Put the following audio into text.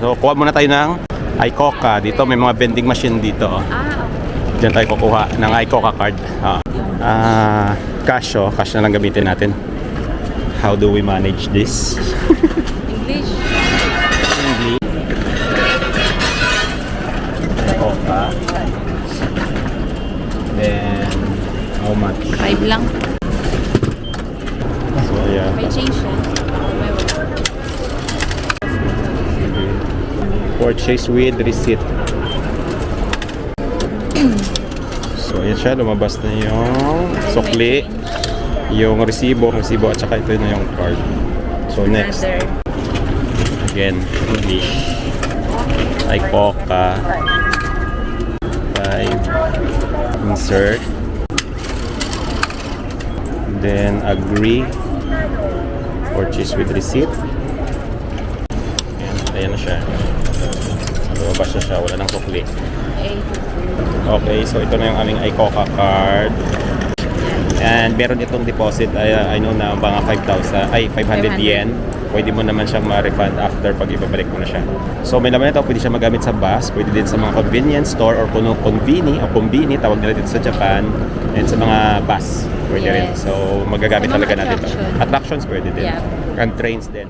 So, kuha muna tayo ng iCoca. Dito may mga vending machine dito. Diyan tayo kukuha ng iCoca card. Cash, cash na lang gamitin natin. How do we manage this? English. Coca. Then, how much? 5 lang. So, yeah. May change yan. Purchase with receipt. So, ayan siya. Lumabas na yung sukli, yung resibo, at saka ito na yung card. So, next. Again, English. iCoca. 5. Insert. Then, agree. Purchase with receipt. Ayan na siya. Lumabas na siya. Wala nang sukli. Okay, so ito na yung aming iCoca card. And meron itong deposit. I know na mga 500 yen. Pwede mo naman siyang ma-refund after pag ibabalik mo na siya. So may naman ito, pwede siya magamit sa bus, pwede din sa mga convenience store or kuno konbini, tawag nila dito sa Japan, and sa mga bus, pwede rin. So magagamit talaga natin ito. Attractions pwede din. And trains din.